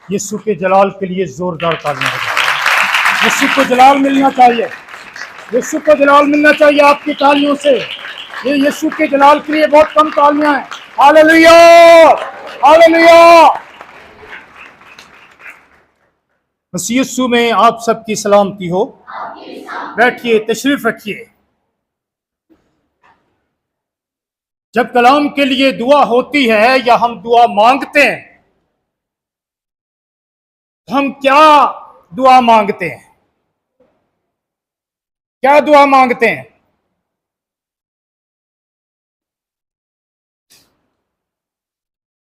यीशु के जलाल के लिए जोरदार तालियां बजाएं। यीशु को जलाल मिलना चाहिए, यीशु को जलाल मिलना चाहिए आपकी तालियों से। ये यीशु के जलाल के लिए बहुत कम तालियां हैं। Hallelujah, hallelujah. मसीह यीशु में आप सबकी सलामती हो। बैठिए, तशरीफ रखिए। जब कलाम के लिए दुआ होती है या हम दुआ मांगते हैं, हम क्या दुआ मांगते हैं? क्या दुआ मांगते हैं?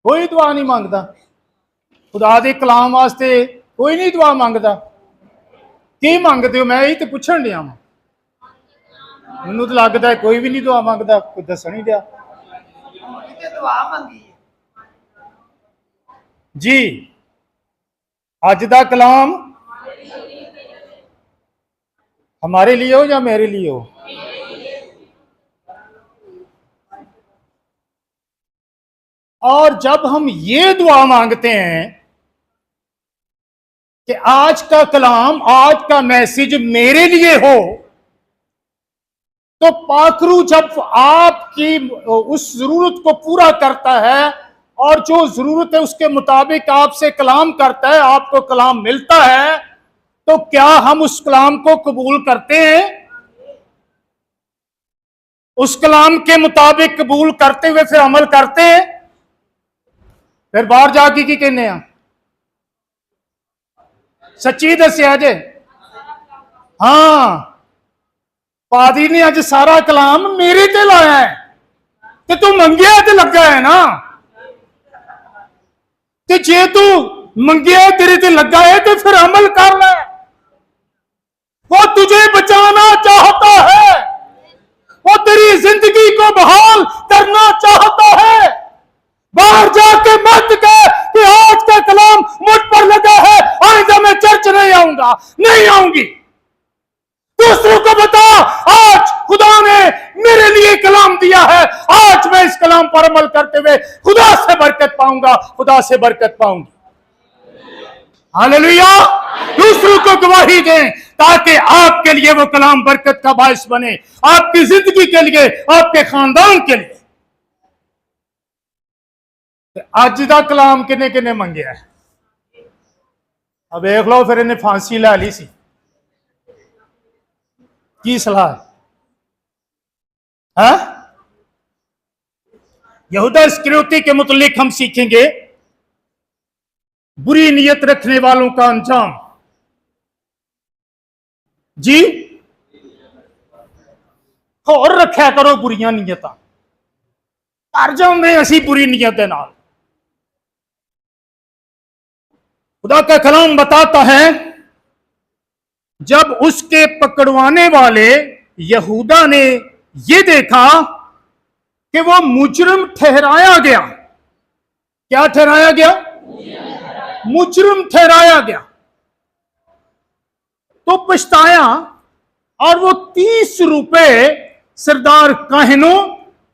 कोई दुआ नहीं मांगता। खुदा दे कलाम वास्ते कोई नहीं दुआ मांगता। की मांगते हो? मैं यही तो पूछण दिया। मैनू तो लगता है कोई भी नहीं दुआ मांगता। कोई दस नहीं दिया जी। अज दा कलाम हमारे लिए हो या मेरे लिए हो? और जब हम ये दुआ मांगते हैं कि आज का कलाम, आज का मैसेज मेरे लिए हो, तो पाखरू जब आपकी उस जरूरत को पूरा करता है और जो जरूरत है उसके मुताबिक आपसे कलाम करता है, आपको कलाम मिलता है, तो क्या हम उस कलाम को कबूल करते हैं? उस कलाम के मुताबिक कबूल करते हुए फिर अमल करते हैं? फिर बाहर जाके की कहने हैं? सच्ची दसिया जे। हाँ, पादरी ने अज सारा कलाम मेरे ते लाया है, ते तू मंगिया ते लगा है ना। ते जे तू मंगिया तेरे ते लगा है तो फिर अमल कर ले। वो तुझे बचाना चाहता है, वो तेरी जिंदगी को बहाल करना चाहता है। बाहर जाके मत कह कि आज का कलाम मुझ पर लगा है, आइंदा मैं चर्च नहीं आऊंगा, नहीं आऊंगी। दूसरों को बता, आज खुदा ने मेरे लिए कलाम दिया है, आज मैं इस कलाम पर अमल करते हुए खुदा से बरकत पाऊंगा, खुदा से बरकत पाऊंगी। हालेलुया। दूसरों को गवाही दें ताकि आपके लिए वो कलाम बरकत का बायस बने, आपकी जिंदगी के लिए, आपके खानदान के लिए। अज का कलाम किने किने मंगया है? अब देख लो, फिर इन्हें फांसी लै ली सी। की सलाह है? यहूदा इस्करियोती के मुतल्लिक हम सीखेंगे बुरी नीयत रखने वालों का अंजाम। जी, और रखा करो बुरियां नीयत, कर जाते असी बुरी नीयत के नाल। खुदा का कलाम बताता है, जब उसके पकड़वाने वाले यहूदा ने यह देखा कि वो मुजरिम ठहराया गया। क्या ठहराया गया? मुजरिम ठहराया गया। तो पछताया और वो 30 रुपए सरदार काहिनों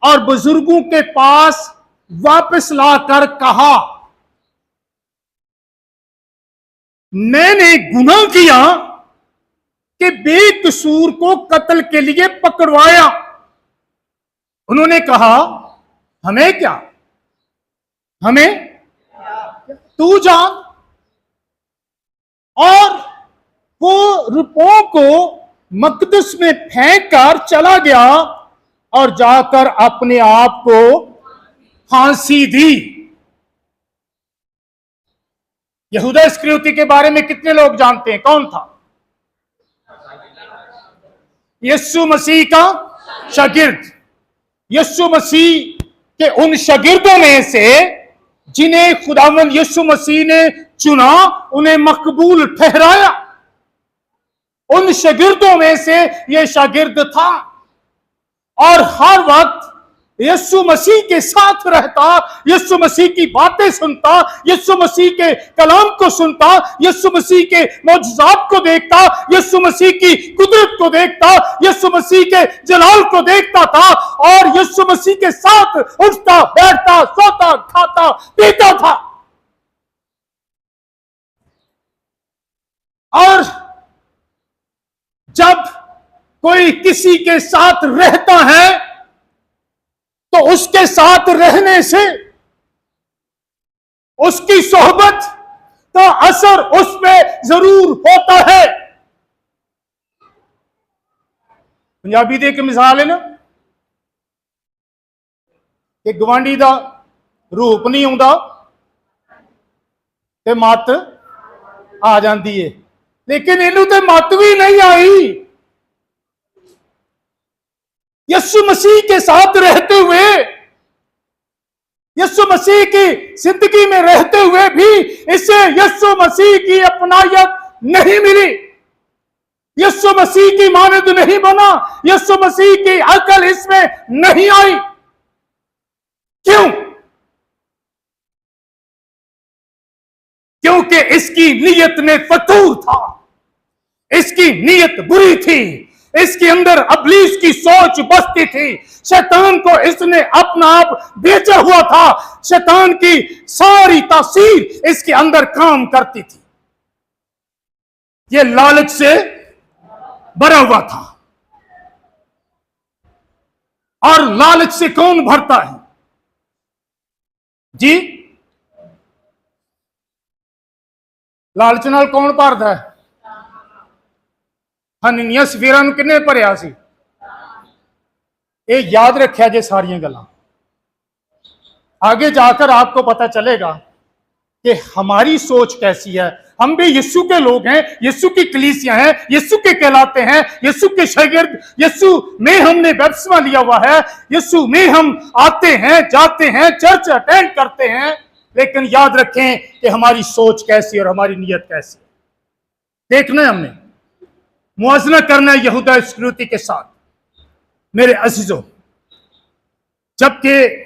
और बुजुर्गों के पास वापस लाकर कहा, मैंने गुनाह किया कि बेकसूर को कत्ल के लिए पकड़वाया। उन्होंने कहा, हमें क्या, हमें तू जान। और वो रुपयों को मकदस में फेंक कर चला गया और जाकर अपने आप को फांसी दी। यहूदा इस्करियोती के बारे में कितने लोग जानते हैं? कौन था? यीशु मसीह का शागिर्द। यीशु मसीह के उन शागिर्दों में से जिन्हें खुदावंद यीशु मसीह ने चुना, उन्हें मकबूल ठहराया, उन शागिर्दों में से यह शागिर्द था। और हर वक्त यीशु मसीह के साथ रहता, यीशु मसीह की बातें सुनता, यीशु मसीह के कलाम को सुनता, यीशु मसीह के मौजज़ात को देखता, यीशु मसीह की कुदरत को देखता, यीशु मसीह के जलाल को देखता था। और यीशु मसीह के साथ उठता बैठता सोता खाता पीता था। और जब कोई किसी के साथ रहता है तो उसके साथ रहने से उसकी सोहबत का असर उस पे जरूर होता है। पंजाबी दे एक मिसाल है ना कि गवांडी दा रूप नहीं आउंदा ते मत आ जाती है, लेकिन इनू ते मत भी नहीं आई। यीशु मसीह के साथ रहते हुए, यीशु मसीह की जिंदगी में रहते हुए भी इसे यीशु मसीह की अपनायत नहीं मिली, यीशु मसीह की मानद नहीं बना, यीशु मसीह की अकल इसमें नहीं आई। क्यों? क्योंकि इसकी नीयत में फतूर था, इसकी नीयत बुरी थी, इसके अंदर अबलीस की सोच बसती थी। शैतान को इसने अपना आप बेचा हुआ था, शैतान की सारी तासीर इसके अंदर काम करती थी। यह लालच से भरा हुआ था। और लालच से कौन भरता है जी? लालच नाल कौन भरता है? हननिया सफीरा नूं किन्ने भरिया सी? ये याद रखिया जे सारियां गल्लां। आगे जाकर आपको पता चलेगा कि हमारी सोच कैसी है। हम भी यीशु के लोग हैं, यीशु की कलीसिया हैं, यीशु के कहलाते हैं, यीशु के शागिर्द, यीशु में हमने बपतिस्मा लिया हुआ है, यीशु में हम आते हैं जाते हैं, चर्च अटेंड करते हैं। लेकिन याद रखें कि हमारी सोच कैसी और हमारी नीयत कैसी। देखना है हमने, मुआजना करना है यहूदा इस्करियोती के साथ। मेरे अजीजों, जबकि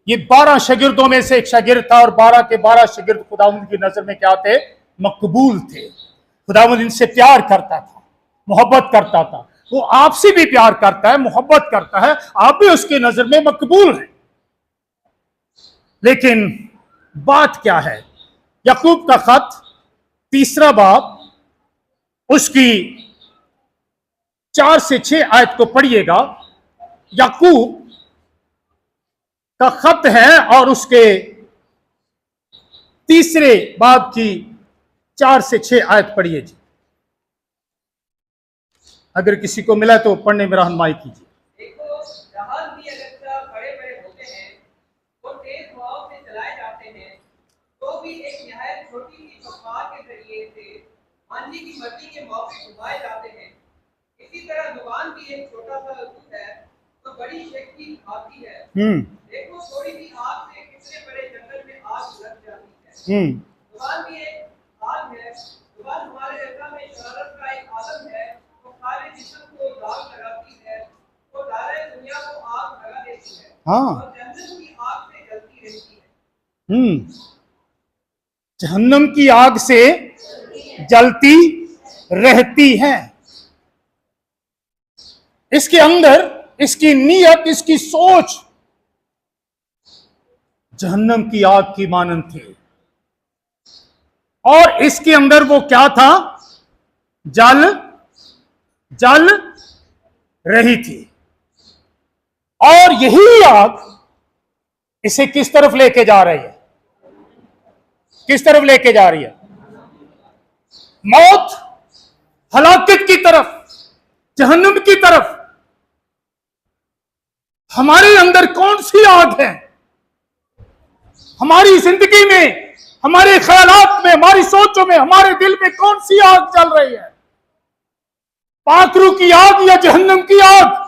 ये 12 शागिर्दों में से एक शागिर्द था और 12 के 12 शागिर्द खुदावंद की नजर में क्या थे? मकबूल थे। खुदावंद इनसे प्यार करता था, मोहब्बत करता था। वो आपसे भी प्यार करता है, मोहब्बत करता है, आप भी उसकी नजर में मकबूल हैं। लेकिन बात क्या है? याकूब का खत 3 बाब उसकी 4 से 6 आयत को पढ़िएगा। याकूब का खत है और उसके 3 बाब की 4 से 6 आयत पढ़िए जी। अगर किसी को मिला तो पढ़ने में रहनुमाई कीजिए। देखो, जहाज भी अगर बड़े-बड़े होते हैं, वो तेज हवाओं से चलाए जाते हैं, तो भी एक निहायत छोटी सी चौपार के जरिए से मांझी की मर्जी के मौके डुबाए जाते हैं। इसी तरह जुबान भी एक छोटा सा दूध है, तो बड़ी शक्ति आती है। देखो, थोड़ी सी आग से कितने बड़े जंगल में आग लग जाती है। जुबान भी एक आग है। जुबान हमारे रजा में शरारत का एक आलम है, वो सारे जिस्म को दाग लगाती है, वो सारे दुनिया को आग लगा देती है। और जहन्नम की आग से जलती रहती है। जहन्नम की आग से जलती रहती है। इसके अंदर इसकी नीयत, इसकी सोच जहन्नम की आग की मानंद थी। और इसके अंदर वो क्या था? जल रही थी। और यही आग इसे किस तरफ लेके जा रही है? किस तरफ लेके जा रही है? मौत, हलाकत की तरफ, जहन्नम की तरफ। हमारे अंदर कौन सी आग है? हमारी जिंदगी में, हमारे ख्यालात में, हमारी सोचों में, हमारे दिल में कौन सी आग चल रही है? पाकरू की आग या जहन्नम की आग?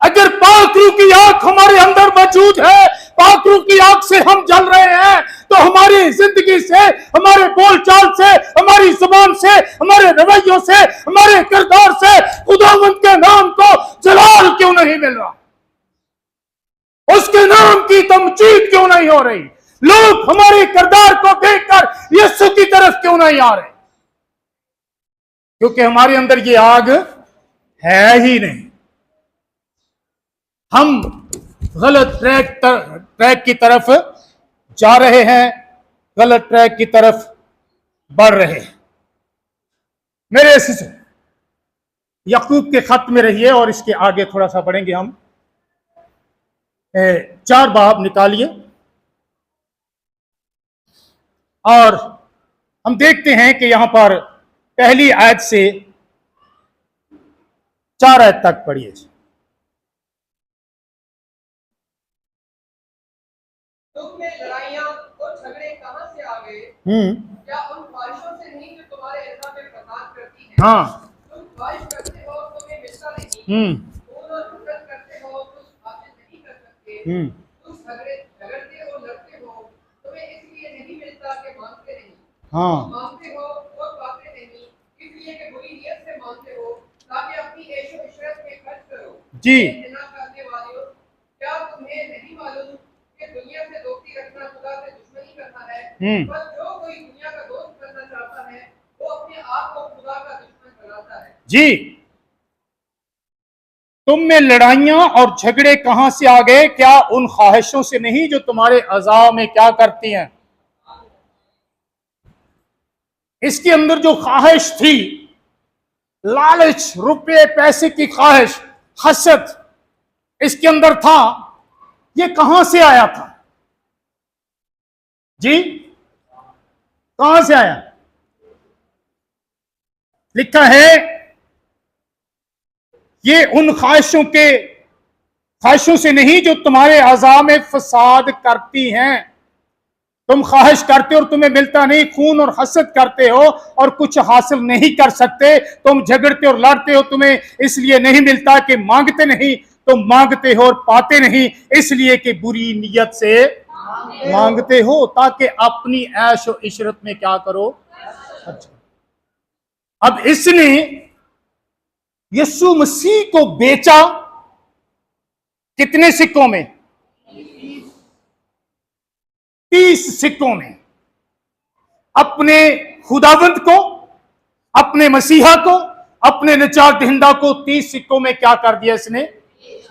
अगर पाकरू की आग हमारे अंदर मौजूद है, पाकरू की आग से हम जल रहे हैं, तो हमारी जिंदगी से, हमारे बोलचाल से, हमारी जुबान से, हमारे रवैयों से, हमारे किरदार से खुदावंद के नाम को जलाल क्यों नहीं मिल रहा? उसके नाम की तमजीद क्यों नहीं हो रही? लोग हमारे किरदार को देखकर यीशु की तरफ क्यों नहीं आ रहे? क्योंकि हमारे अंदर ये आग है ही नहीं। हम गलत ट्रैक की तरफ जा रहे हैं, गलत ट्रैक की तरफ बढ़ रहे हैं। मेरे याकूब के खत में रहिए और इसके आगे थोड़ा सा बढ़ेंगे हम। 4 बाब निकालिए और हम देखते हैं कि यहां पर पहली आयत से 4 आयत तक पढ़िए। तुम में लड़ाइयां और झगड़े कहां से आ गए? क्या उन ख्वाहिशों से नहीं जो तुम्हारे हृदय में प्रकाश करती हैं? हाँ। तुम ख्वाहिश करते हो तुम्हें मिलता नहीं, खून और नफरत करते हो कुछ हासिल नहीं कर सकते। तुम झगड़ते हो, लड़ते हो, तुम्हें इसलिए नहीं मिलता कि मांगते नहीं। हाँ। मांगते हो और पाते नहीं, इसलिए कि बुरी नीयत से मांगते हो ताकि अपनी ऐशो इशरत में खर्च करो। जी। जिना करने वालों, क्या तुम्हें नहीं मालूम कि दुनिया से दोस्ती रखना खुदा से दुश्मनी करना है? पर जो कोई दुनिया का दोस्त बनना चाहता है वो अपने आप को खुदा का दुश्मन बनाता है। जी। तुम में लड़ाइयां और झगड़े कहां से आ गए? क्या उन ख्वाहिशों से नहीं जो तुम्हारे अज़ा में क्या करती हैं? इसके अंदर जो ख्वाहिश थी, लालच, रुपए पैसे की ख्वाहिश, हसद इसके अंदर था, ये कहां से आया था? जी, कहां से आया? लिखा है ये उन ख्वाहिशों से नहीं जो तुम्हारे अज़ा में फसाद करती हैं। तुम ख्वाहिश करते हो और तुम्हें मिलता नहीं, खून और हसद करते हो और कुछ हासिल नहीं कर सकते। तुम झगड़ते और लड़ते हो, तुम्हें इसलिए नहीं मिलता कि मांगते नहीं। तुम मांगते हो और पाते नहीं इसलिए कि बुरी नीयत से मांगते हो ताकि अपनी ऐश और इशरत में क्या करो? अच्छा। अब इसने यीशु मसीह को बेचा कितने सिक्कों में? 30 सिक्कों में। अपने खुदावंत को, अपने मसीहा को, अपने निजात दहिंदा को 30 सिक्कों में क्या कर दिया? इसने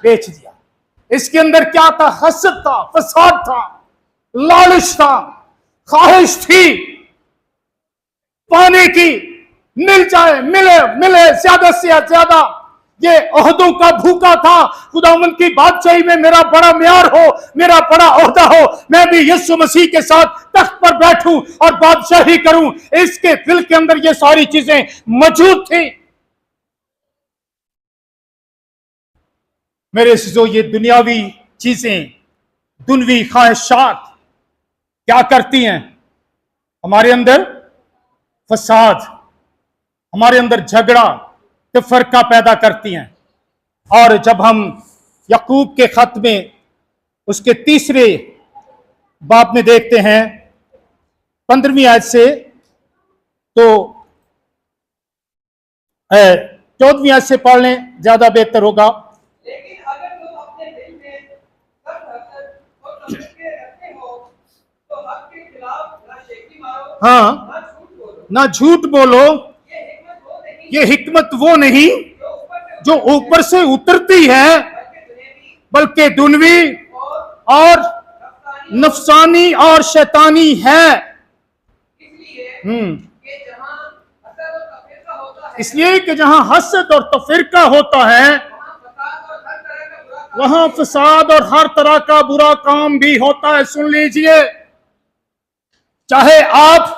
बेच दिया। इसके अंदर क्या था? हसद था, फसाद था, लालच था, ख्वाहिश थी पाने की, मिल जाए, मिले मिले ज्यादा से ज्यादा। ये ओहदों का भूखा था। खुदावंद की बादशाही में मेरा बड़ा म्यार हो, मेरा बड़ा ओहदा हो, मैं भी यीशु मसीह के साथ तख्त पर बैठूं और बादशाही करूं। इसके दिल के अंदर ये सारी चीजें मौजूद थी। मेरे जो ये दुनियावी चीजें, दुनवी ख्वाहिशात क्या करती हैं? हमारे अंदर फसाद, हमारे अंदर झगड़ा, तफरका पैदा करती हैं। और जब हम याकूब के खत में उसके 3 बाब में देखते हैं 15वीं आयत से, तो 14वीं आयत से पढ़ लें, ज्यादा बेहतर होगा। लेकिन अगर तुम अपने दिल में सब हसद और नफरत रखते हो तो हक के खिलाफ ना शेखी मारो, हाँ, ना झूठ बोलो। ये हिकमत वो नहीं जो ऊपर से उतरती है, बल्कि दुनवी और नफसानी और शैतानी है। इसलिए कि जहां हसद और तफरीका होता है वहां फसाद और हर तरह का बुरा काम भी होता है। सुन लीजिए, चाहे आप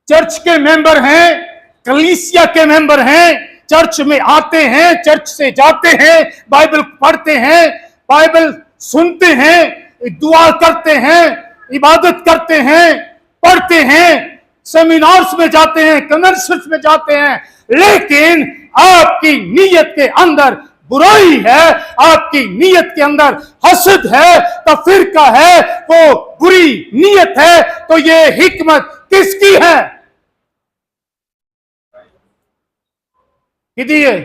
चर्च के मेंबर हैं, कलीसिया के मेंबर हैं, चर्च में आते हैं, चर्च से जाते हैं, बाइबल पढ़ते हैं, बाइबल सुनते हैं, दुआ करते हैं, इबादत करते हैं, पढ़ते हैं, सेमिनार्स में जाते हैं, कन्वेंशंस में जाते हैं, लेकिन आपकी नीयत के अंदर बुराई है, आपकी नीयत के अंदर हसद है, तफरीका है, वो बुरी नीयत है, तो ये हिकमत किसकी है? किदी है?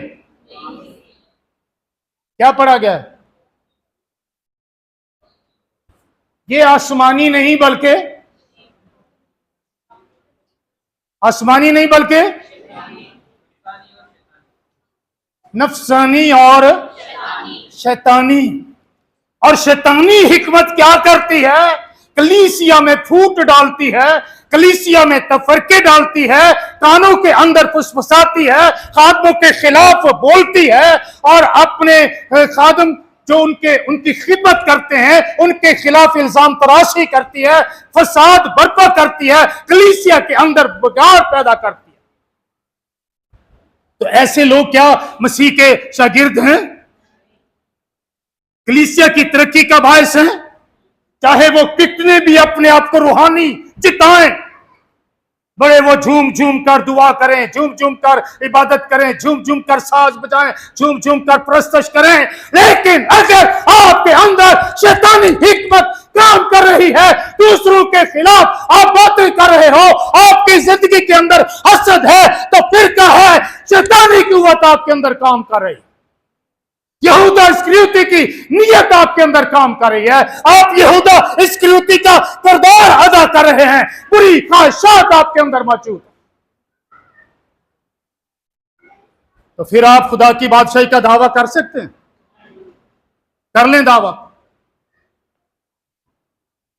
क्या पढ़ा गया? ये आसमानी नहीं बल्कि नफसानी और शैतानी। और शैतानी हिकमत क्या करती है? कलीसिया में फूट डालती है, कलीसिया में तफरके डालती है, कानों के अंदर फुसफुसाती है, खादमों के खिलाफ बोलती है, और अपने खादम जो उनकी खिदमत करते हैं उनके खिलाफ इल्जाम तराशी करती है, फसाद बर्पा करती है, कलीसिया के अंदर बिगाड़ पैदा करती है। तो ऐसे लोग क्या मसीह के शागिर्द हैं? कलीसिया की तरक्की का बायस है? चाहे वो कितने भी अपने आप को रूहानी जिताएं, बड़े वो झूम झूम कर दुआ करें, झूम झूम कर इबादत करें, झूम झूम कर साज बजाएं, झूम झूम कर प्रस्तश करें, लेकिन अगर आपके अंदर शैतानी हिकमत काम कर रही है, दूसरों के खिलाफ आप बातें कर रहे हो, आपकी जिंदगी के अंदर हसद है, तो फिर क्या है? शैतानी की कुव्वत आपके अंदर काम कर रही है। यहूदा इस्करियोती की नीयत आपके अंदर काम कर रही है। आप यहूदा इस्करियोती का किरदार अदा कर रहे हैं, बुरी ख्वाहिशात आपके अंदर मौजूद है। तो फिर आप खुदा की बादशाही का दावा कर सकते हैं? कर लें दावा।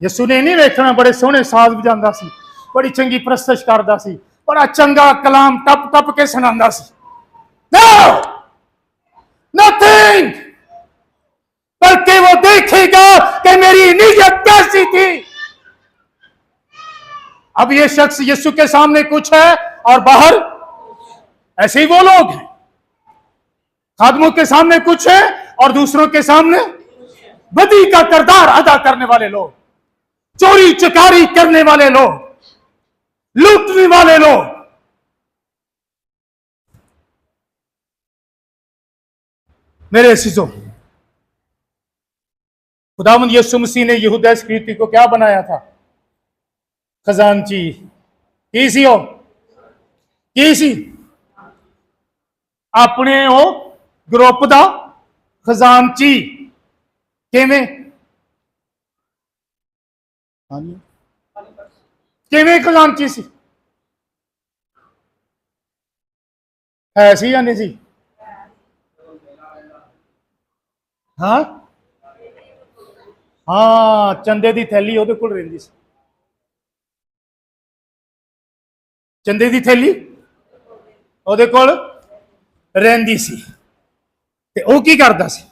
यसू ने नहीं देखना बड़े सोहने साज बजांदा सी, बड़ी चंगी प्रस्तश करदा सी, बड़ा चंगा कलाम टप टप के सुनांदा सी। No! Nothing! बल्कि वो देखेगा कि मेरी नीयत कैसी थी। अब ये शख्स यीशु के सामने कुछ है और बाहर ऐसे ही वो लोग हैं। खादमों के सामने कुछ है और दूसरों के सामने बदी का किरदार अदा करने वाले लोग, चोरी चकारी करने वाले लोग, लूटने वाले लोग। मेरे अजीजों, खुदावंद यीशु मसीह ने यहूदा इस्करियोती को क्या बनाया था? खजानची। की सी हो? की सी? अपने ओ ग्रुप दा खजानची। किवें? किवें खजानची सी? है सी या नहीं सी? हाँ हाँ, चंदे दी थैली ਉਹਦੇ ਕੋਲ ਰਹਿੰਦੀ ਸੀ। ਚੰਦੇ ਦੀ ਥੈਲੀ ਉਹਦੇ ਕੋਲ ਰਹਿੰਦੀ ਸੀ ਤੇ ਉਹ ਕੀ ਕਰਦਾ ਸੀ?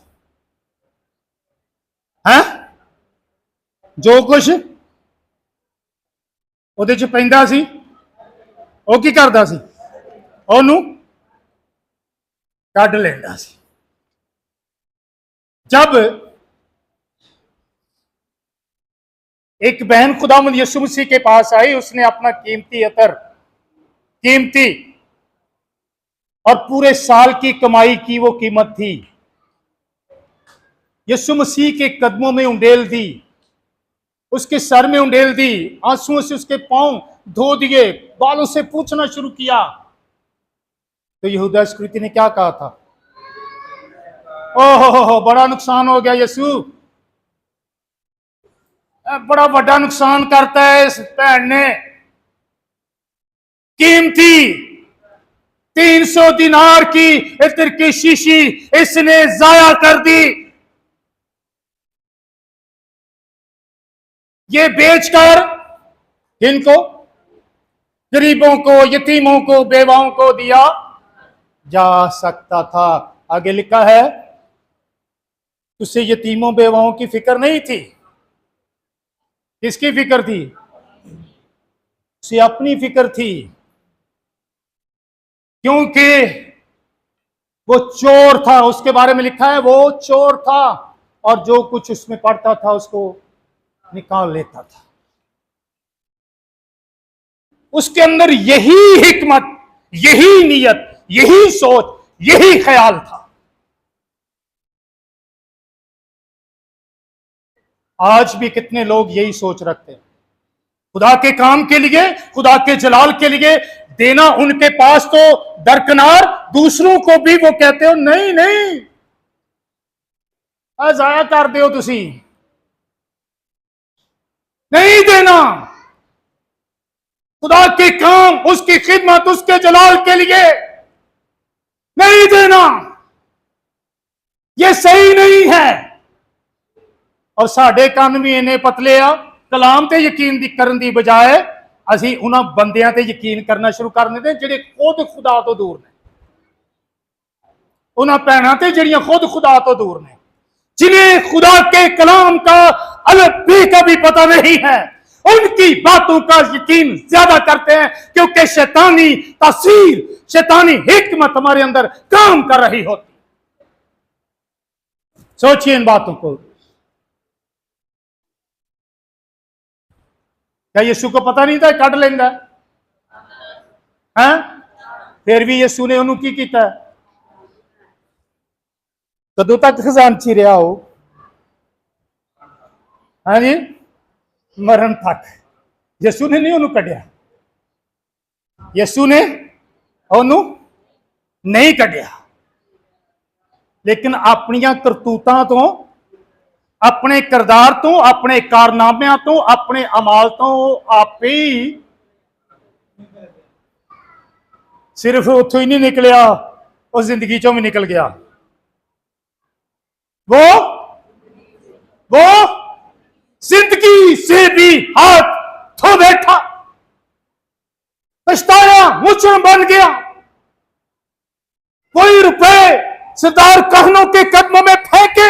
ਹੈ ਜੋ ਕੁਛ ਉਹਦੇ ਚ ਪੈਂਦਾ ਸੀ ਉਹ ਕੀ ਕਰਦਾ ਸੀ? ਉਹਨੂੰ ਕੱਢ ਲੈਂਦਾ ਸੀ। जब एक बहन खुदावंद यीशु मसीह के पास आई, उसने अपना कीमती अतर, कीमती और पूरे साल की कमाई की वो कीमत थी, यीशु मसीह के कदमों में उंडेल दी, उसके सर में उंडेल दी, आंसुओं से उसके पांव धो दिए, बालों से पूछना शुरू किया। तो यहूदा इस्करियोती ने क्या कहा था? ओहो, बड़ा नुकसान हो गया यीशु, बड़ा बड़ा नुकसान करता है इस भैन ने। कीमती 300 दिनार की इत्र की शीशी इसने जाया कर दी। ये बेचकर इनको गरीबों को, यतीमों को, बेवाओं को दिया जा सकता था। आगे लिखा है उसे यतीमों बेवाओं की फिक्र नहीं थी। किसकी फिक्र थी? उसे अपनी फिक्र थी, क्योंकि वो चोर था। उसके बारे में लिखा है वो चोर था और जो कुछ उसमें पड़ता था उसको निकाल लेता था। उसके अंदर यही हिकमत, यही नियत, यही सोच, यही ख्याल था। आज भी कितने लोग यही सोच रखते हैं? खुदा के काम के लिए, खुदा के जलाल के लिए देना उनके पास तो दरकिनार, दूसरों को भी वो कहते हो नहीं नहीं जाया कर दो, तुसी नहीं देना। खुदा के काम, उसकी खिदमत, उसके जलाल के लिए नहीं देना। ये सही नहीं है। और साडे कान भी इन्ने पतले आ, कलाम ते यकीन दी करन दी बजाय असी उन्हां बंदियां ते यकीन करना शुरू कर देते जिहड़े खुद खुदा तो दूर ने, उन्हां भैणां ते जिहड़ियां खुद खुदा तो दूर ने, जिन्हें खुदा के कलाम का अलग भी कभी पता नहीं है, उनकी बातों का यकीन ज्यादा करते हैं, क्योंकि शैतानी तासीर, शैतानी हिकमत हमारे अंदर काम कर रही होती। सोचिए इन बातों को। क्या यीशु को पता नहीं था कट लेंदा है? फिर भी यीशु ने उन्होंने की किया? कदों तक खजानची रहा हो? हाँ जी, मरण तक। यीशु ने नहीं उन्होंने कढ़िया, यीशु ने उन्होंने नहीं कढ़िया, लेकिन अपनियां करतूतां तो, अपने किरदार तो, अपने कारनामिਆਂ तो, अपने अमाल तो आप ही सिर्फ उतो ही नहीं निकलिया, उस जिंदगी चो भी निकल गया। वो जिंदगी से भी हाथ धो बैठा, पछताया, मुचन बन गया। कोई रुपए सरदार कहनों के कदमों में फेंके,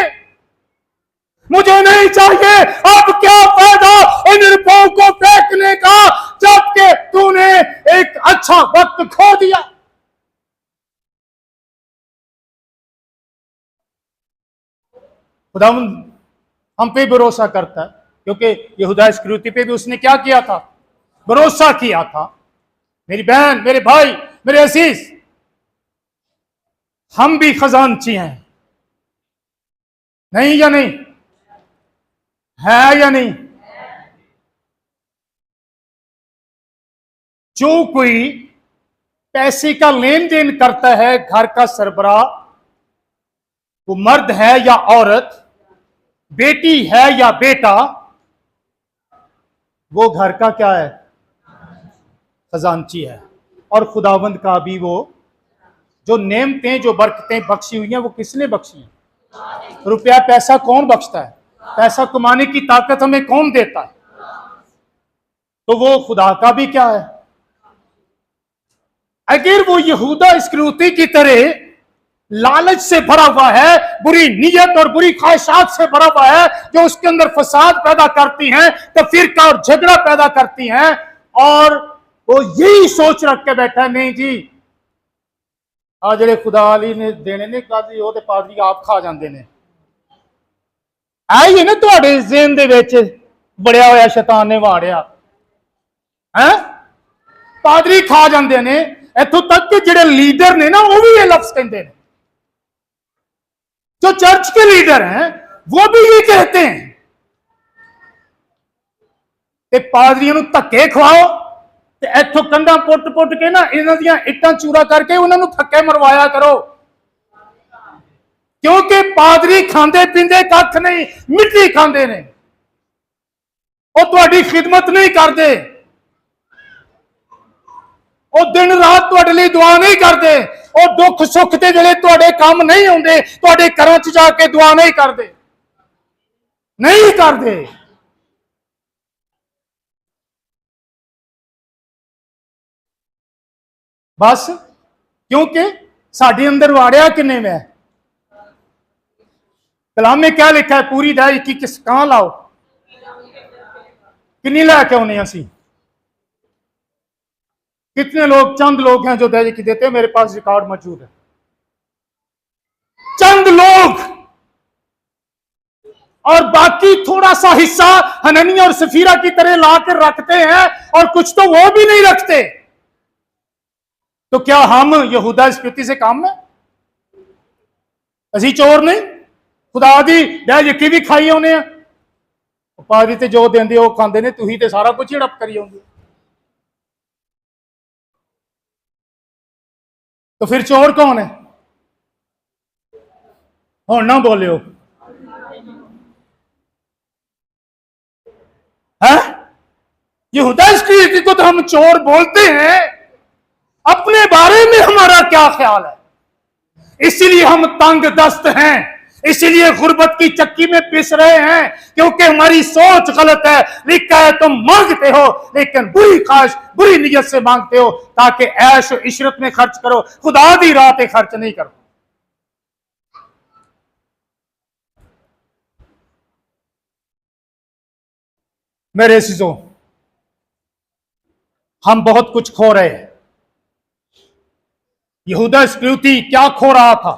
मुझे नहीं चाहिए, अब क्या फायदा इन रुपयों को फेंकने का, जबकि तूने एक अच्छा वक्त खो दिया। खुदा हम पे भरोसा करता है, क्योंकि यहूदा इस्करियोती पे भी उसने क्या किया था? भरोसा किया था। मेरी बहन, मेरे भाई, मेरे अजीज, हम भी खजानची हैं, नहीं या नहीं? है या नहीं? जो कोई पैसे का लेन देन करता है, घर का सरबराह, वो मर्द है या औरत, बेटी है या बेटा, वो घर का क्या है? खजानची है। और खुदावंद का भी वो जो नेमतें, जो बरकतें बख्शी हुई हैं, वो किसने बख्शी हैं? रुपया पैसा कौन बख्शता है? पैसा कमाने की ताकत हमें कौन देता है? तो वो खुदा का भी क्या है? अगर वो यहूदा इस्करियोती की तरह लालच से भरा हुआ है, बुरी नीयत और बुरी ख्वाहिशात से भरा हुआ है, जो उसके अंदर फसाद पैदा करती हैं, तो फिरका और झगड़ा पैदा करती हैं, और वो यही सोच रख के बैठा है, नहीं जी आ जेडे खुदा अली ने देने ने काजी, वो ते पादरी आप खा जाते हैं। आई है ना तुहाडे ज़हन दे विच बड़िया होया, शैतान ने वाड़िया है, पादरी खा जाते हैं। इत्थों तक कि जेडे लीडर ने ना, वो भी ये लफ्ज कहते हैं, जो चर्च के लीडर हैं वो भी ये कहते हैं कि पादरियों को धक्के खवाओ, इत्थों कंधा पुट पुट के ना इन्हां दियां इट्टां चूरा करके उन्होंने धक्के मरवाया करो, क्योंकि पादरी खांदे पींदे कख नहीं, मिट्टी खांदे ने, वो तुहाडी खिदमत नहीं करते, वो दिन रात तुहाडे लई दुआ नहीं करते, और दुख सुख के वेले तुहाडे काम नहीं आउंदे, तुहाडे घरां च जाके दुआ नहीं करते, नहीं करते। बस क्योंकि साडे अंदर वाड़िया किन्ने में? कलाम में क्या लिखा है? पूरी दाई की किस कहां लाओ, किन्नी लैके आने असी? कितने लोग, चंद लोग हैं जो दया की देते हैं, मेरे पास रिकॉर्ड मौजूद है। चंद लोग, और बाकी थोड़ा सा हिस्सा हननिया और सफीरा की तरह लाकर रखते हैं, और कुछ तो वो भी नहीं रखते। तो क्या हम यहूदा इस्करियोती से काम में? असी चोर नहीं? खुदा दी दया यकी भी खाई आने, पादरी ते जो देंदे वो खांदे ने, तुही ते सारा कुछ हड़प करी आउंदे। तो फिर चोर कौन है? हुण ना बोलियो है। यहूदा इस्करियोती को तो हम चोर बोलते हैं, अपने बारे में हमारा क्या ख्याल है? इसीलिए हम तंग दस्त हैं, इसीलिए गुर्बत की चक्की में पिस रहे हैं, क्योंकि हमारी सोच गलत है। लिखा है तुम मांगते हो लेकिन बुरी ख्वाहिश बुरी नीयत से मांगते हो, ताकि ऐश और इशरत में खर्च करो, खुदा दी रात खर्च नहीं करो। मेरे अजीजों, हम बहुत कुछ खो रहे हैं। यहूदा इस्करियोती क्या खो रहा था?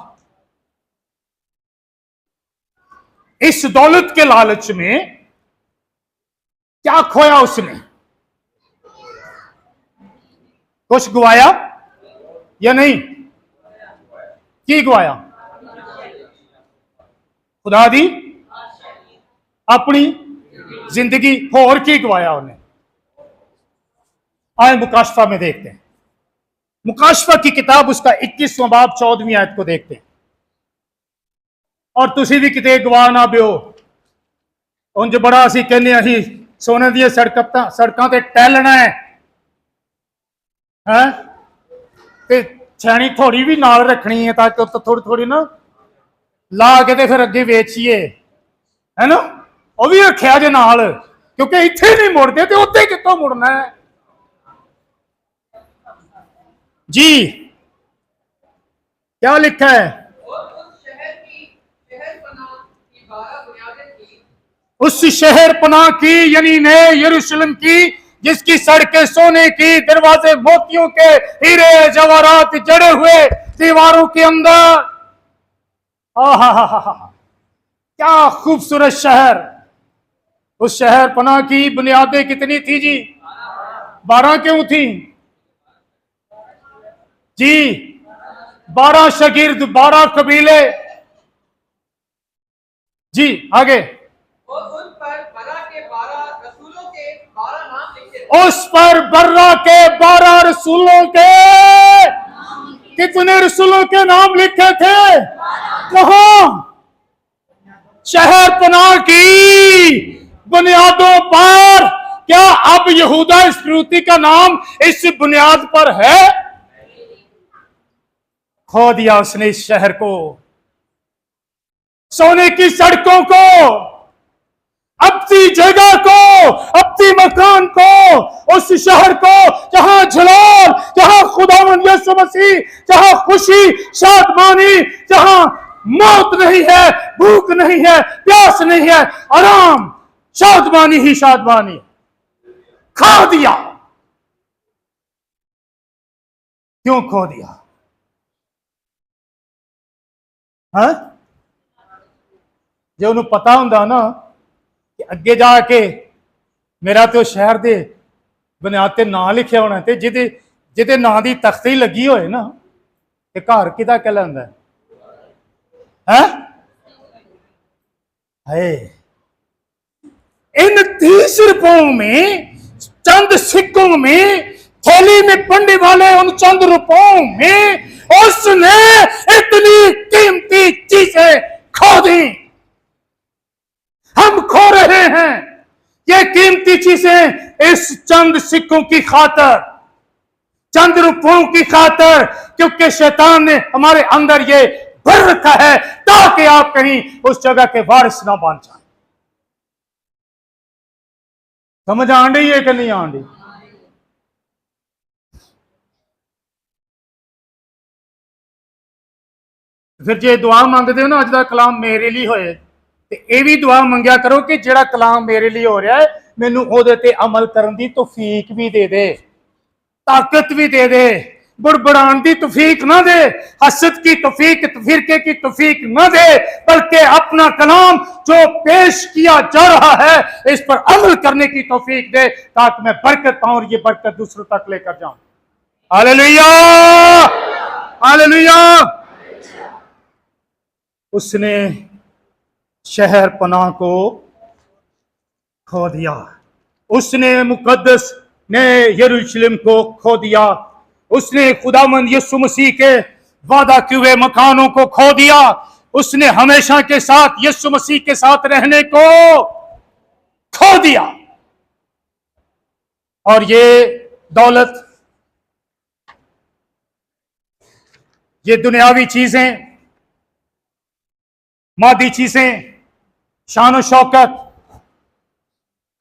इस दौलत के लालच में क्या खोया उसने? कुछ गवाया या नहीं? की गवाया? खुदा दी अपनी जिंदगी होर की गवाया उन्हें? आए मुकाशफा में देखते हैं। मुकाशफा की किताब उसका 21वां बाब 14वीं आयत को देखते हैं। और तुसी भी किते गवाह ना बियो। उंज बड़ा असी कहने असी सोने दी सड़कों ते टहलना है, हैं? ते छैनी थोड़ी भी नाल रखनी है, ताकि थोड़ी थोड़ी ना ला के ते फिर अगे वेचिए, है ना? वो भी रखिया जे नाल, क्योंकि इत्थे नहीं मुड़ते तो उत्थे कितों मुड़ना है जी। क्या लिखा है? और उस शहर की शहरपनाह की 12 बुनियादें थी। उस शहर पनाह की यानी नए यरूशलेम की, जिसकी सड़कें सोने की, दरवाजे मोतियों के, हीरे जवाहरात जड़े हुए दीवारों के अंदर। आहा, क्या खूबसूरत शहर। उस शहर पनाह की बुनियादें कितनी थी जी? 12 क्यों थी जी? 12 शागिर्द, 12 कबीले जी। आगे। और उन पर बरा के 12 रसूलों के 12 नाम लिखे थे। उस पर बर्रा के 12 रसूलों के कितने रसूलों के नाम लिखे थे? कहां? शहर पनाह की बुनियादों पर। क्या अब यहूदा इस्करियोती का नाम इस बुनियाद पर है? खो दिया उसने इस शहर को, सोने की सड़कों को, अपनी जगह को, अपनी मकान को, उस शहर को जहां जलाल, जहां खुदावंद यीशु मसीह, जहां खुशी शादमानी, जहां मौत नहीं है, भूख नहीं है, प्यास नहीं है, आराम शादमानी ही शादमानी। खो दिया। क्यों खो दिया? हाँ? जो उन्हें पता होंदा ना कि अगे जाके मेरा तो शहर दे बुनियाद ते नां लिखिया होना, ते जिदे जिदे नां दी तख्ती लगी होए ना, ते घर किदा कहलांदा है? है इन 30 रुपयों में, चंद सिक्कों में, थैली में पड़ने वाले उन चंद रुपयों में उसने इतनी कीमती चीजें खो दी। हम खो रहे हैं ये कीमती चीजें इस चंद सिक्कों की खातर, चंद रुपयों की खातर, क्योंकि शैतान ने हमारे अंदर ये भर रखा है ताकि आप कहीं उस जगह के वारिस ना बन जाए। समझ आन रही है कि नहीं आन रही? फिर जे दुआ मंगते हो ना, अज का कलाम मेरे लिए होए, ते ये भी दुआ मंगया करो कि जेड़ा कलाम मेरे लिए हो रहा है, मैनू ओहदे ते अमल करन दी तौफीक भी दे दे, ताकत भी दे दे, बुड़बुड़ान की तौफीक ना दे, हसद की तौफीक, फिरके की तौफीक ना दे, बल्कि अपना कलाम जो पेश किया जा रहा है इस पर अमल करने की तौफीक दे, ताकि मैं बरकत पाऊं और ये बरकत दूसरों तक लेकर जाऊं। Hallelujah, hallelujah. उसने शहर पनाह को खो दिया, उसने मुकद्दस ने यरूशलेम को खो दिया, उसने खुदावंद यीशु मसीह के वादा किए हुए मकानों को खो दिया, उसने हमेशा के साथ यीशु मसीह के साथ रहने को खो दिया। और ये दौलत, ये दुनियावी चीजें मादी चीजें, शान शौकत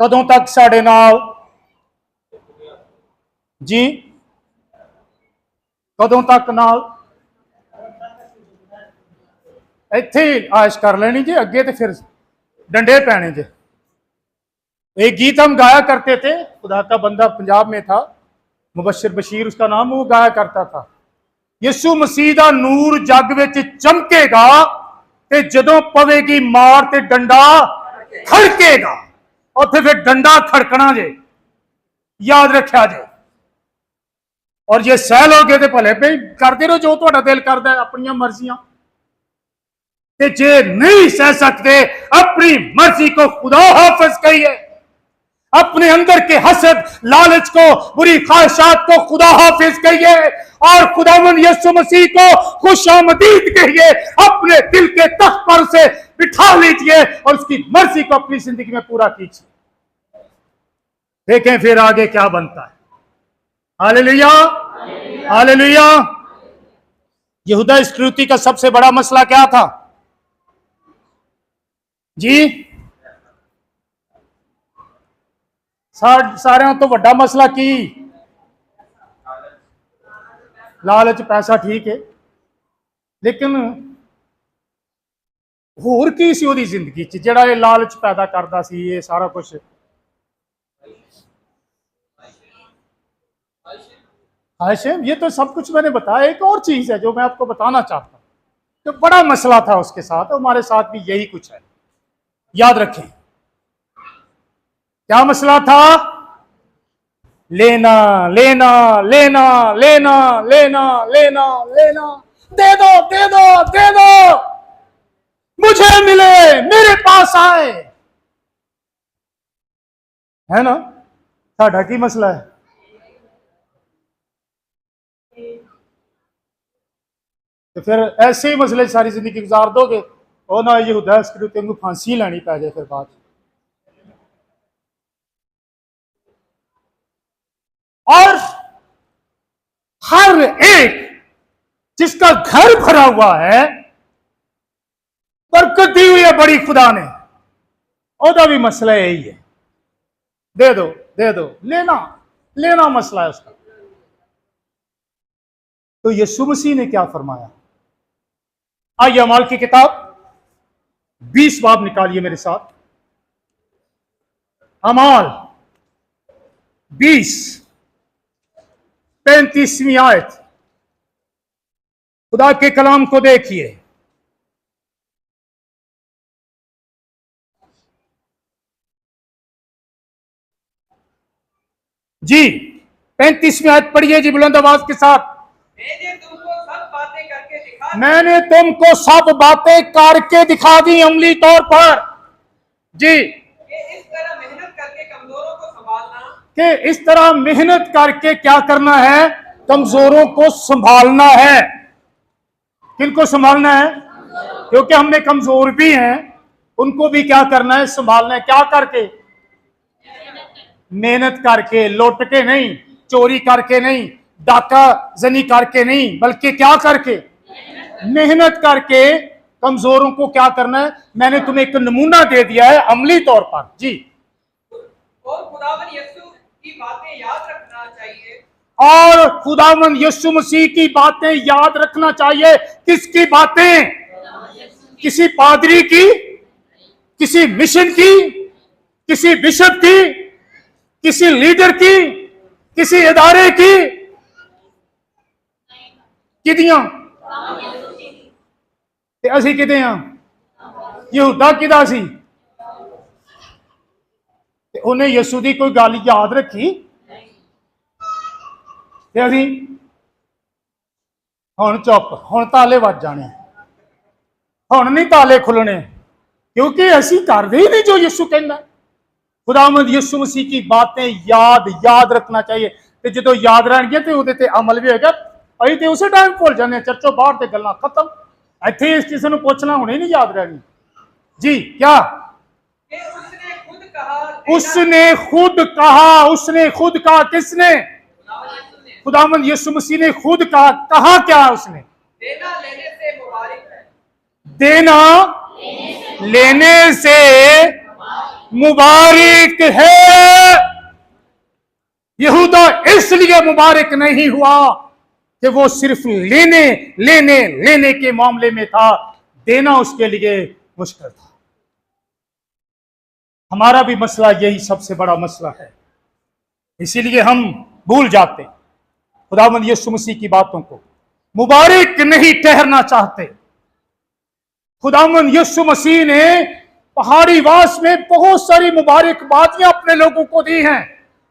कदों तक साढ़े नाल जी, कदों तक नाल इत्थे आयश कर लेनी जी, अगे तो फिर डंडे पैने जे। एक गीत हम गाया करते थे, खुदा का बंदा पंजाब में था, मुबशर बशीर उसका नाम, वो गाया करता था, यीशु मसीह दा नूर जग विच चमकेगा ते जदों पवेगी मार ते डंडा खड़केगा। उत्थे फिर डंडा खड़कना जे, याद रखा जे। और जे सह लोगे तो भले भाई करते रहो जो तुहाडा दिल करदा है, अपनी मर्जियां। ते जे नहीं सह सकते, अपनी मर्जी को खुदा हाफिज कहिए, अपने अंदर के हसद लालच को, बुरी ख्वाहिशात को खुदा हाफिज कहिए, और खुदावंद यीशु मसीह को खुशामदीद कहिए, अपने दिल के तख्त पर से बिठा लीजिए और उसकी मर्जी को अपनी जिंदगी में पूरा कीजिए। देखें फिर आगे क्या बनता है। Hallelujah, hallelujah. यहूदा इस्करियोती का सबसे बड़ा मसला क्या था जी? सारे तो वड्डा मसला की लालच, पैसा, ठीक है, लेकिन होर की सी ओदी जिंदगी च जेड़ा ये लालच पैदा करता सी, ये सारा कुछ ख्वाहिशें, ये तो सब कुछ मैंने बताया। एक और चीज है जो मैं आपको बताना चाहता हूं, तो बड़ा मसला था उसके साथ, हमारे साथ भी यही कुछ है, याद रखें। क्या मसला था? लेना लेना लेना लेना लेना लेना लेना, दे दो दे दो दे दो, मुझे मिले, मेरे पास आए, है ना? साडा की मसला है? तो फिर ऐसे ही मसले सारी जिंदगी गुजार दोगे, और ना यहूदा इस्करियोती को फांसी लैनी पै जाए फिर बाद। और हर एक जिसका घर भरा हुआ है, बरकत दी हुई है बड़ी खुदा ने, ओदा भी मसला यही है, दे दो दे दो, लेना लेना मसला है उसका। तो यीशु मसीह ने क्या फरमाया? आइए अमाल की किताब 20 बाब निकालिए मेरे साथ। अमाल 20 35वीं आयत, खुदा के कलाम को देखिए। जी 35वीं आयत पढ़िए जी बुलंद आवाज के साथ। मैंने तुमको सब बातें करके दिखा दी अमली तौर पर जी, कि इस तरह मेहनत करके कमजोरों को संभालना, कि इस तरह मेहनत करके क्या करना है? कमजोरों को संभालना है। किनको संभालना है? क्योंकि हमने कमजोर भी हैं, उनको भी क्या करना है? संभालना है। क्या करके? मेहनत करके, लौट के नहीं, चोरी करके नहीं, डाका जनी करके नहीं, बल्कि क्या करके? मेहनत करके कमजोरों को क्या करना है? मैंने तुम्हें एक नमूना दे दिया है अमली तौर पर जी। और खुदावंद यीशु की बातें याद रखना चाहिए, और खुदावंद यीशु मसीह की बातें याद रखना चाहिए। किसकी बातें? किसी पादरी की, किसी मिशन की, किसी बिशप की, किसी लीडर की, किसी इदारे की, किदियां? ते असी किदे हां? यहूदा किदा सी? ते उन्हें यीशु दी कोई गल याद रखी? ते असी हुण चुप, हुण ताले वज जाने, हुण नहीं ताले खुलने, क्योंकि असी करदे ही नहीं जो यीशु कहंदा। खुदावंद यीशु मसीह की बातें याद रखना चाहिए, ते जदों याद रहणगियां ते उहदे ते अमल भी होगा। असीं ते उसे टाइम भुल जाने, चर्चों बाहर ते गल्लां खत्म, इत्थे इस किसी नूं पुछना हुणे नहीं याद रहनी जी। क्या? कि उसने खुद कहा, उसने खुद कहा, उसने खुद कहा, किसने? खुदावंद यीशु मसीह ने खुद कहा। कहा क्या उसने? देना लेने से मुबारक है, देना लेने से मुबारक है। यहूदा इसलिए मुबारक नहीं हुआ कि वो सिर्फ लेने लेने लेने के मामले में था, देना उसके लिए मुश्किल था। हमारा भी मसला यही सबसे बड़ा मसला है, इसीलिए हम भूल जाते खुदावंद यीशु मसीह की बातों को, मुबारक नहीं ठहरना चाहते। खुदावंद यीशु मसीह ने पहाड़ी वास में बहुत सारी मुबारकबादियां अपने लोगों को दी हैं।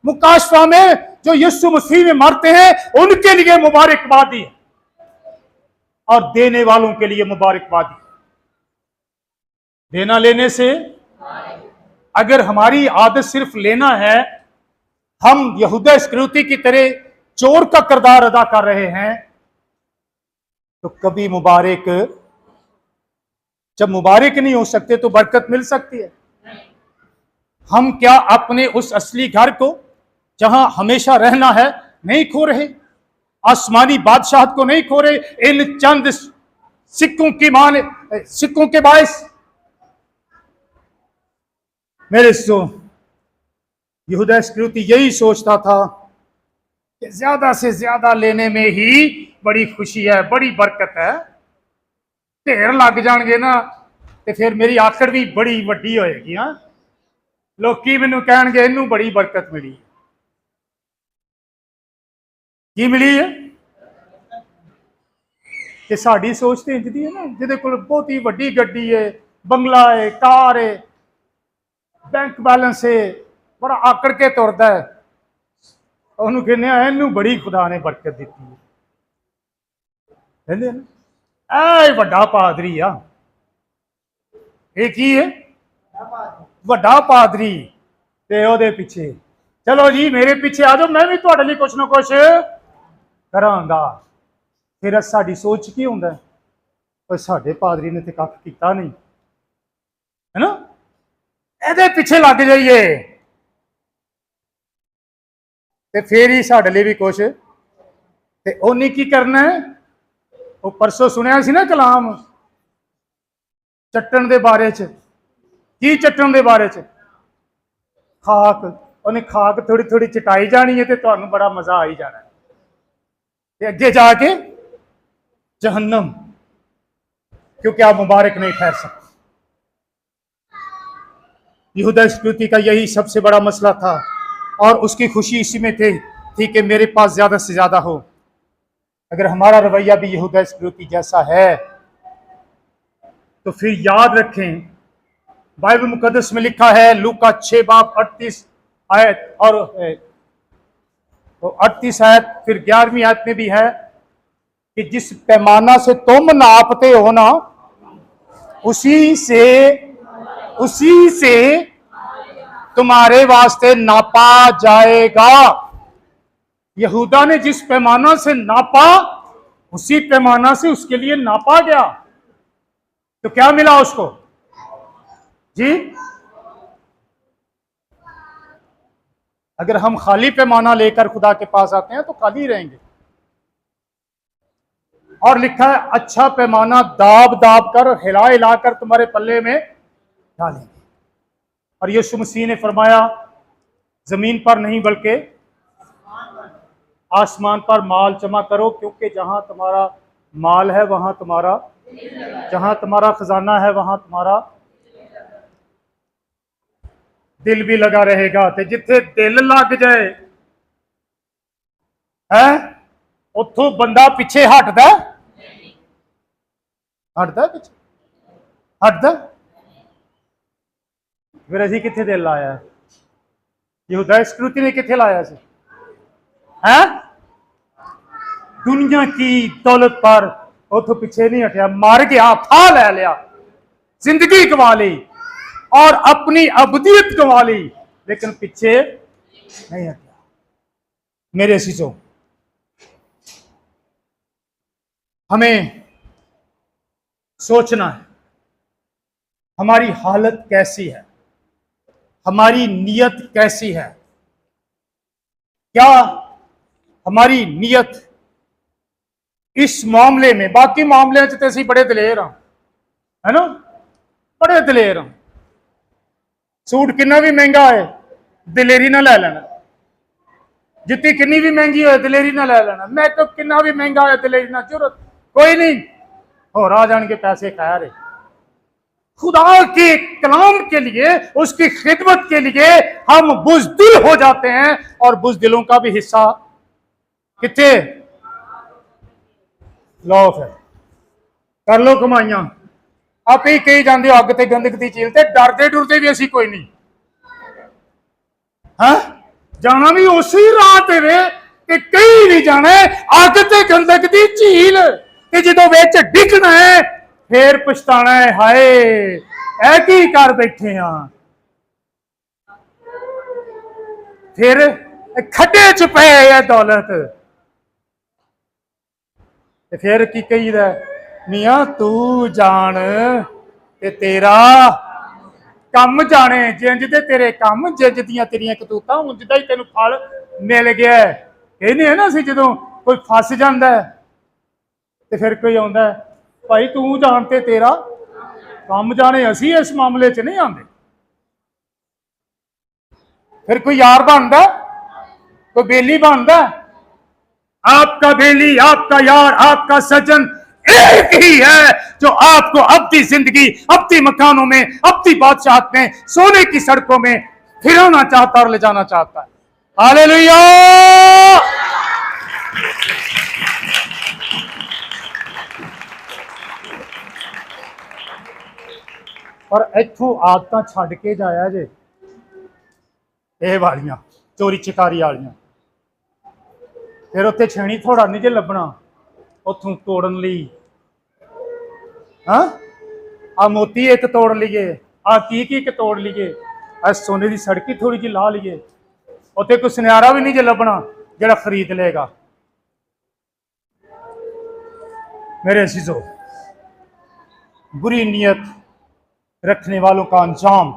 मुकाशवा में जो यीशु मसीह में मरते हैं उनके लिए मुबारकबादी है, और देने वालों के लिए मुबारकबादी। देना लेने से, अगर हमारी आदत सिर्फ लेना है, हम यहूदा इस्करियोती की तरह चोर का किरदार अदा कर रहे हैं, तो कभी मुबारक, जब मुबारक नहीं हो सकते तो बरकत मिल सकती है। हम क्या अपने उस असली घर को जहां हमेशा रहना है नहीं खो रहे? आसमानी बादशाहत को नहीं खो रहे इन चंद सिक्कों के बायस? मेरे यहूदा इस्करियोती यही सोचता था कि ज्यादा से ज्यादा लेने में ही बड़ी खुशी है, बड़ी बरकत है। ढेर लग जाएंगे ना तो फिर मेरी आखड़ भी बड़ी वड्डी होएगी। हाँ, लोकी मैनू कहणगे इनू बड़ी बरकत मिली। की मिली है कि साड़ी सोच तो इंजदी है ना, जिहदे कोल बहुत ही वड्डी गड्डी है, बंगला है, कार है, बैंक बैलेंस है, बड़ा आकड़ के तुरदा है, ਉਹਨੂੰ ਕਹਿੰਦੇ ਆ ਇਹਨੂੰ बड़ी खुदा ने बरकत दी है। ਕਹਿੰਦੇ ਨਾ ਇਹ ਵੱਡਾ ਪਾਦਰੀ ਆ, ਇਹ ਕੀ ਹੈ? ਵੱਡਾ ਪਾਦਰੀ। ਤੇ ਉਹਦੇ ਪਿੱਛੇ ਚਲੋ ਜੀ, ਮੇਰੇ ਪਿੱਛੇ ਆ ਜਾਓ, ਮੈਂ ਵੀ ਤੁਹਾਡੇ ਲਈ ਕੁਛ ਨਾ ਕੁਛ ਕਰਾਂਗਾ। ਫਿਰ ਸਾਡੀ ਸੋਚ ਕੀ ਹੁੰਦਾ, ਪਰ ਸਾਡੇ ਪਾਦਰੀ ਨੇ ਤੇ ਕੱਖ ਕੀਤਾ ਨਹੀਂ, ਹੈ ਨਾ, ਇਹਦੇ ਪਿੱਛੇ ਲੱਗ ਜਾਈਏ ਤੇ ਫਿਰ ਹੀ ਸਾਡੇ ਲਈ ਵੀ ਕੁਛ। ਤੇ ਉਹਨੇ ਕੀ ਕਰਨਾ ਹੈ? ਉਹ ਪਰਸੋਂ ਸੁਣਿਆ ਸੀ ਨਾ ਕਲਾਮ ਚੱਟਣ ਦੇ ਬਾਰੇ ਚ। ਕੀ ਚੱਟਣ ਦੇ ਬਾਰੇ ਚ? ਖਾਕ। ਉਹਨੇ ਖਾਕ ਥੋੜੀ ਥੋੜੀ ਚਟਾਈ ਜਾਣੀ ਹੈ ਤੇ ਤੁਹਾਨੂੰ ਬੜਾ ਮਜ਼ਾ ਆਈ ਜਾਣਾ ਤੇ ਅੱਗੇ ਜਾ ਕੇ जहन्नम, क्योंकि आप मुबारक नहीं ठहर सकते। यहूदा इस्करियोती का यही सबसे बड़ा मसला था, और उसकी खुशी इसी में थी कि मेरे पास ज्यादा से ज्यादा हो। अगर हमारा रवैया भी यहूदा इस्करियोती जैसा है तो फिर याद रखें, बाइबल मुकद्दस में लिखा है, लूका 6 बाब 38 आयत और 38 आयत, फिर 11वीं आयत में भी है कि जिस पैमाना से तुम नापते हो ना, उसी से तुम्हारे वास्ते नापा जाएगा। यहूदा ने जिस पैमाना से नापा, उसी पैमाना से उसके लिए नापा गया। तो क्या मिला उसको जी? अगर हम खाली पैमाना लेकर खुदा के पास आते हैं तो खाली रहेंगे। और लिखा है, अच्छा पैमाना दाब दाब कर और हिला हिला कर तुम्हारे पल्ले में डालेंगे। और यीशु मसीह ने फरमाया, जमीन पर नहीं बल्कि आसमान पर माल जमा करो, क्योंकि जहां तुम्हारा माल है वहां तुम्हारा, जहां तुम्हारा खजाना है वहां तुम्हारा दिल भी लगा रहेगा। तो जिथे दिल लग जाए है, उथों बंदा पिछे हटदा पिछे हटदा। फिर असी किथे दिल लाया है? यहूदा इस्करियोती ने किथे लाया सी? है दुनिया की दौलत पर उथों पिछे नहीं हटिया, मर गया, फा ले लिया, जिंदगी गंवा ली और अपनी अबदियत गंवा ली, लेकिन पीछे नहीं हटिया। मेरे अजीजों, हमें सोचना है हमारी हालत कैसी है, हमारी नीयत कैसी है। क्या हमारी नीयत इस मामले में, बाकी मामले तो असी बड़े दलेर हाँ, है ना, बड़े दलेर हां। सूट किन्ना भी महंगा है दलेरी ना लै लेना, जुत्ती किन्नी भी महंगी हो दलेरी ना लै लेना, मेकअप किन्ना भी महंगा है दलेरी ना, जरूरत कोई नहीं, और आ जाएंगे पैसे खा रहे। खुदा के कलाम के लिए, उसकी खिदमत के लिए हम बुज़दिल हो जाते हैं, और बुज़दिलों का भी हिस्सा कितने लॉफ है। कर लो कमाइयां, आप ही कही जाते हो अग ते गंदक दी झील ते, डरते डुरते भी असी कोई नहीं, हाँ जाना भी उसी राह ते वे कि कहीं नहीं जाना है अग ते गंदक दी झील, कि जो विच डिगना है फिर पछताना है, हाय ऐ की कर बैठे हाँ, फिर खड्डे च पे है दौलत, फिर की कही मियां तू जान ते तेरा कम जाने, जिंज दे तेरे कम, जिंज दियां तेरियां कतूतां उंज दा ही तेनू फल मिल गया है। कहने है ना असीं जदों कोई फस जांदा है ते फिर कोई आउंदा है भाई तू जान ते तेरा कम जाने, असीं इस मामले च नहीं आंदे। फिर कोई यार बनदा, कोई बेली बनदा, आपका बेली, आपका यार, आपका सज्जन एक ही है जो आपको अपनी जिंदगी, अपनी मकानों में, अपनी बादशाहत में, सोने की सड़कों में फिराना चाहता और ले जाना चाहता है। हालेलुया। और इथों आदत छड्ड के जाया जे ਇਹ ਵਾਲੀਆਂ चोरी चिकारी वालियां, फिर उत्थे छेणी थोड़ा नहीं जे लभना उथों तोड़न लई, हाँ आ मोती एक तोड़ लीए, आ की तोड़ लीए, आ सोने की सड़क ही थोड़ी जी ला लीए, उत्थे कोई सुनियारा भी नहीं जे लभना जिहड़ा खरीद लेगा। मेरे अजीजों, बुरी नीयत रखने वालों का अंजाम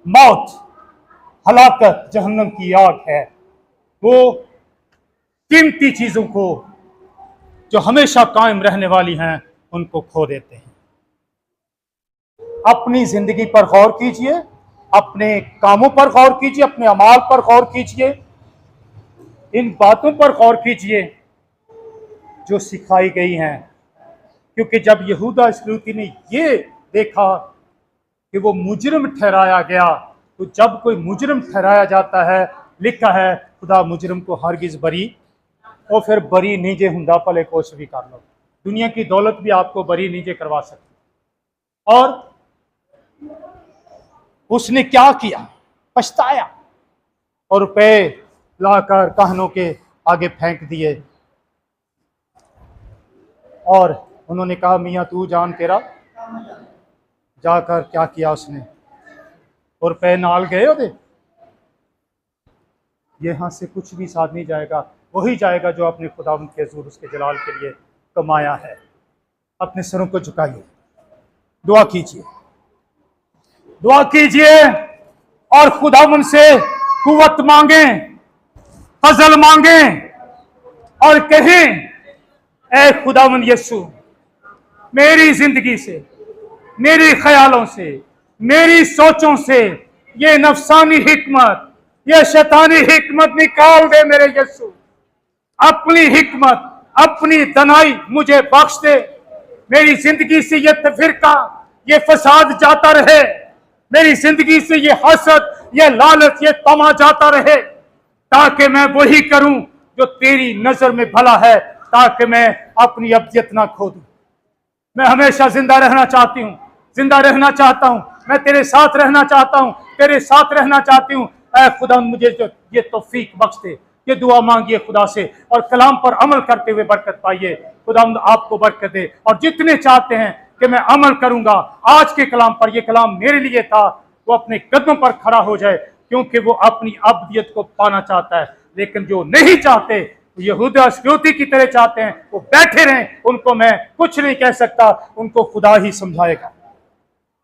मौत, हलाकत, जहन्नम की आग है। वो कीमती चीजों को जो हमेशा कायम रहने वाली हैं उनको खो देते हैं। अपनी जिंदगी पर गौर कीजिए, अपने कामों पर गौर कीजिए, अपने अमाल पर गौर कीजिए, इन बातों पर गौर कीजिए जो सिखाई गई हैं। क्योंकि जब यहूदा इस्करियोती ने ये देखा कि वो मुजरिम ठहराया गया, तो जब कोई मुजरिम ठहराया जाता है, लिखा है खुदा मुजरिम को हरगिज बरी, और फिर बरी नीजे हुंदा भले कुछ भी कर लो, दुनिया की दौलत भी आपको बरी नीजे करवा सकती। और उसने क्या किया, पछताया और रुपए लाकर काहनों के आगे फेंक दिए, और उन्होंने कहा मियाँ तू जान तेरा, जाकर क्या किया उसने, और रुपए नाल गए ओदे, यहाँ से कुछ भी साथ नहीं जाएगा, वही जाएगा जो अपने खुदा के हुजूर उसके जलाल के लिए कमाया है। अपने सरों को झुकाइए, दुआ कीजिए, दुआ कीजिए और खुदावन से कुव्वत मांगे, फजल मांगे और कहें ऐ खुदावन यीशु, मेरी जिंदगी से, मेरे ख्यालों से, मेरी सोचों से ये नफसानी हिकमत, ये शैतानी हिकमत निकाल दे मेरे यीशु। अपनी हिकमत, अपनी तनाई मुझे बख्श दे। मेरी जिंदगी से ये तफिरका, ये फसाद जाता रहे, मेरी जिंदगी से ये हसद, ये लालच, ये तमा जाता रहे, ताकि मैं वही करूं जो तेरी नजर में भला है, ताकि मैं अपनी अब्दियत ना खो दूं। मैं हमेशा जिंदा रहना चाहती हूँ, जिंदा रहना चाहता हूँ, मैं तेरे साथ रहना चाहता हूँ, तेरे साथ रहना चाहती हूँ। ऐ खुदा मुझे जो ये तौफीक बख्श दे। ये दुआ मांगिए खुदा से और कलाम पर अमल करते हुए बरकत पाइए। खुदा आपको बरकत दे। और जितने चाहते हैं कि मैं अमल करूंगा आज के कलाम पर, ये कलाम मेरे लिए था, वो अपने कदमों पर खड़ा हो जाए, क्योंकि वो अपनी अब्दियत को पाना चाहता है। लेकिन जो नहीं चाहते, यहूदा इस्करियोती की तरह चाहते हैं, वो बैठे रहें, उनको मैं कुछ नहीं कह सकता, उनको खुदा ही समझाएगा।